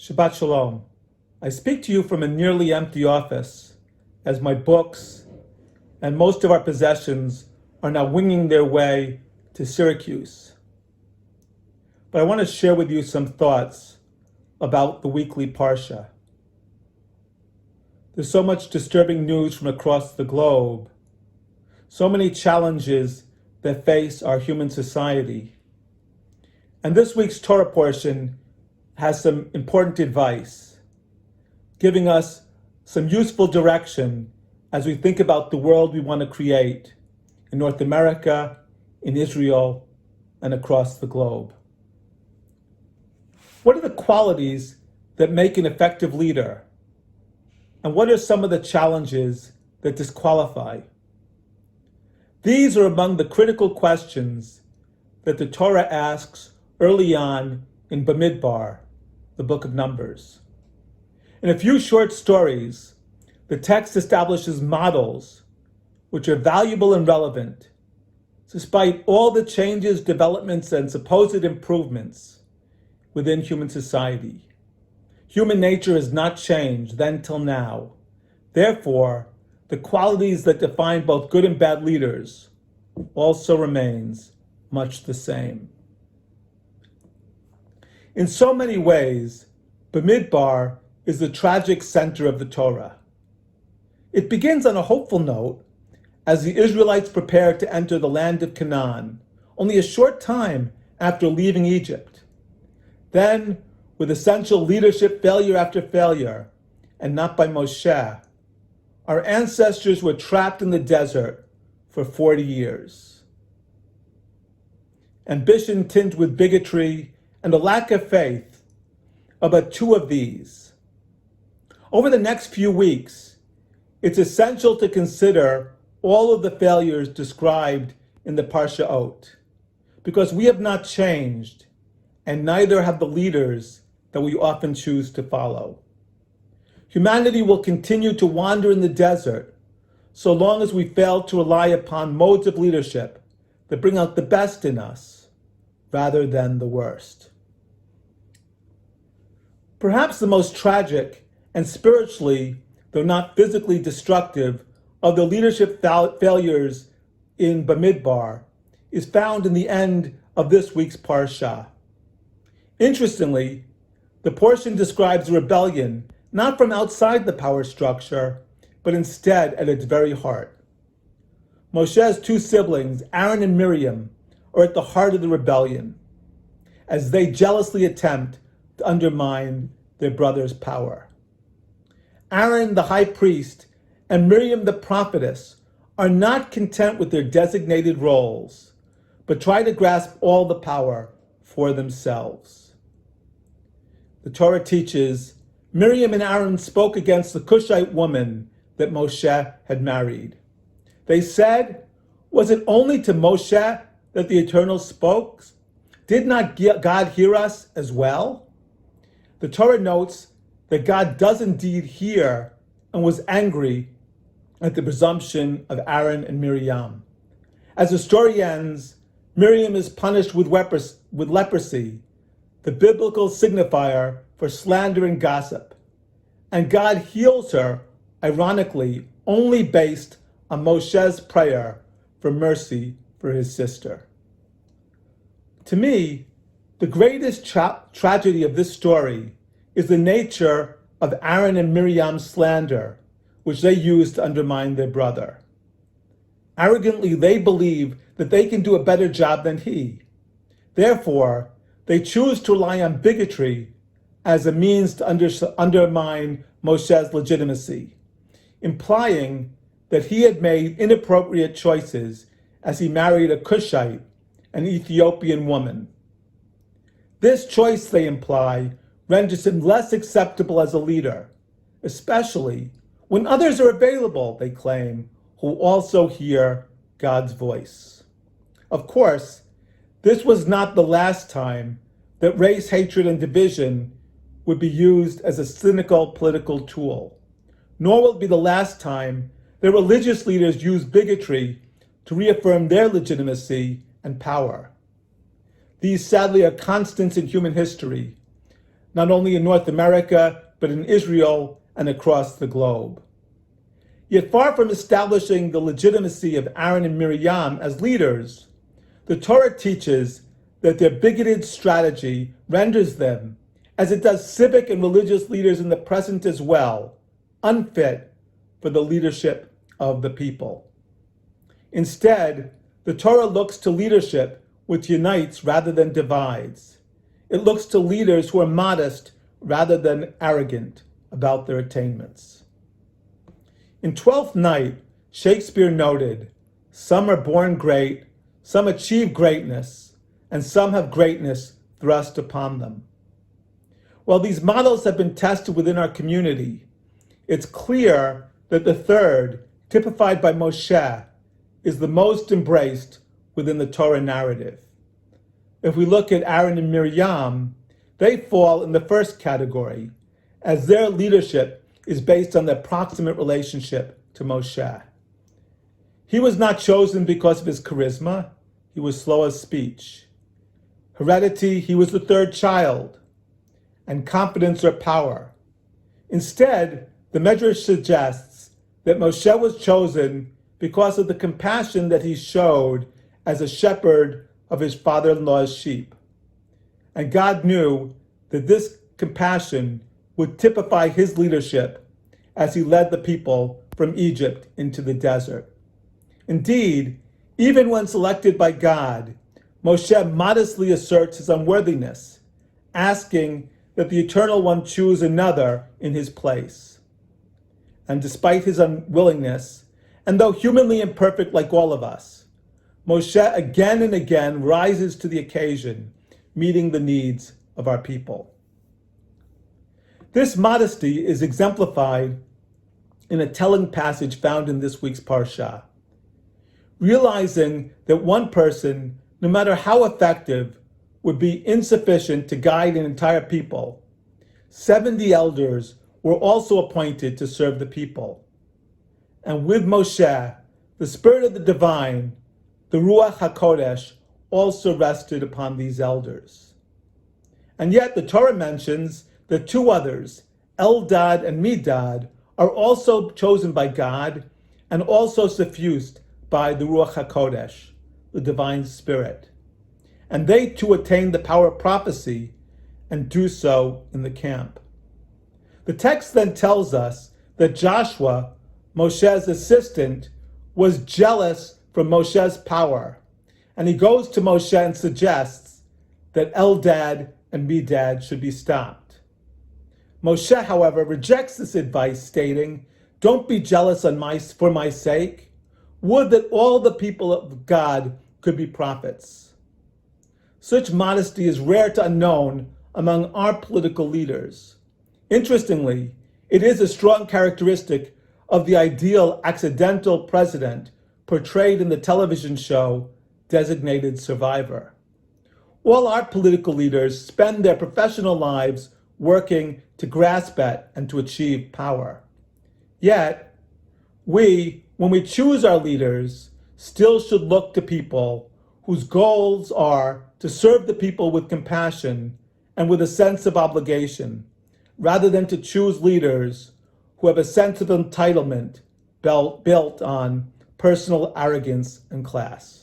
Shabbat Shalom. I speak to you from a nearly empty office as my books and most of our possessions are now winging their way to Syracuse. But I want to share with you some thoughts about the weekly Parsha. There's so much disturbing news from across the globe, so many challenges that face our human society. And this week's Torah portion has some important advice, giving us some useful direction as we think about the world we want to create in North America, in Israel, and across the globe. What are the qualities that make an effective leader? And what are some of the challenges that disqualify? These are among the critical questions that the Torah asks early on in Bamidbar, the book of Numbers. In a few short stories, the text establishes models which are valuable and relevant, despite all the changes, developments, and supposed improvements within human society. Human nature has not changed then till now. Therefore, the qualities that define both good and bad leaders also remains much the same. In so many ways, Bamidbar is the tragic center of the Torah. It begins on a hopeful note as the Israelites prepare to enter the land of Canaan, only a short time after leaving Egypt. Then, with essential leadership failure after failure, and not by Moshe, our ancestors were trapped in the desert for 40 years. Ambition tinged with bigotry and a lack of faith are but two of these. Over the next few weeks, it's essential to consider all of the failures described in the Baha'alotcha, because we have not changed, and neither have the leaders that we often choose to follow. Humanity will continue to wander in the desert so long as we fail to rely upon modes of leadership that bring out the best in us rather than the worst. Perhaps the most tragic and spiritually, though not physically destructive, of the leadership failures in Bamidbar is found in the end of this week's Parsha. Interestingly, the portion describes rebellion not from outside the power structure, but instead at its very heart. Moshe's two siblings, Aaron and Miriam, are at the heart of the rebellion, as they jealously attempt to undermine their brother's power. Aaron, the high priest, and Miriam, the prophetess, are not content with their designated roles, but try to grasp all the power for themselves. The Torah teaches Miriam and Aaron spoke against the Cushite woman that Moshe had married. They said, "Was it only to Moshe that the Eternal spoke? Did not God hear us as well?" The Torah notes that God does indeed hear and was angry at the presumption of Aaron and Miriam. As the story ends, Miriam is punished with leprosy, the biblical signifier for slander and gossip. And God heals her, ironically, only based on Moshe's prayer for mercy for his sister. To me, the greatest tragedy of this story is the nature of Aaron and Miriam's slander, which they used to undermine their brother. Arrogantly, they believe that they can do a better job than he. Therefore, they choose to rely on bigotry as a means to undermine Moshe's legitimacy, implying that he had made inappropriate choices as he married a Cushite, an Ethiopian woman. This choice, they imply, renders him less acceptable as a leader, especially when others are available, they claim, who also hear God's voice. Of course, this was not the last time that race, hatred, and division would be used as a cynical political tool, nor will it be the last time that religious leaders use bigotry to reaffirm their legitimacy and power. These sadly are constants in human history, not only in North America, but in Israel and across the globe. Yet far from establishing the legitimacy of Aaron and Miriam as leaders, the Torah teaches that their bigoted strategy renders them, as it does civic and religious leaders in the present as well, unfit for the leadership of the people. Instead, the Torah looks to leadership which unites rather than divides. It looks to leaders who are modest rather than arrogant about their attainments. In Twelfth Night, Shakespeare noted, "Some are born great, some achieve greatness, and some have greatness thrust upon them." While these models have been tested within our community, it's clear that the third, typified by Moshe, is the most embraced within the Torah narrative. If we look at Aaron and Miriam, they fall in the first category, as their leadership is based on their proximate relationship to Moshe. He was not chosen because of his charisma. He was slow of speech. Heredity, he was the third child. And confidence or power. Instead, the Medrash suggests that Moshe was chosen because of the compassion that he showed as a shepherd of his father-in-law's sheep. And God knew that this compassion would typify his leadership as he led the people from Egypt into the desert. Indeed, even when selected by God, Moshe modestly asserts his unworthiness, asking that the Eternal One choose another in his place. And despite his unwillingness, and though humanly imperfect like all of us, Moshe again and again rises to the occasion, meeting the needs of our people. This modesty is exemplified in a telling passage found in this week's Parsha. Realizing that one person, no matter how effective, would be insufficient to guide an entire people, 70 elders were also appointed to serve the people. And with Moshe, the Spirit of the Divine, the Ruach HaKodesh, also rested upon these elders. And yet the Torah mentions that two others, Eldad and Medad, are also chosen by God and also suffused by the Ruach HaKodesh, the Divine Spirit. And they too attain the power of prophecy and do so in the camp. The text then tells us that Joshua, Moshe's assistant, was jealous for Moshe's power, and he goes to Moshe and suggests that Eldad and Medad should be stopped. Moshe, however, rejects this advice, stating, "Don't be jealous for my sake. Would that all the people of God could be prophets." Such modesty is rare to unknown among our political leaders. Interestingly, it is a strong characteristic of the ideal accidental president portrayed in the television show Designated Survivor. All our political leaders spend their professional lives working to grasp at and to achieve power. Yet, we, when we choose our leaders, still should look to people whose goals are to serve the people with compassion and with a sense of obligation, rather than to choose leaders who have a sense of entitlement built on personal arrogance and class.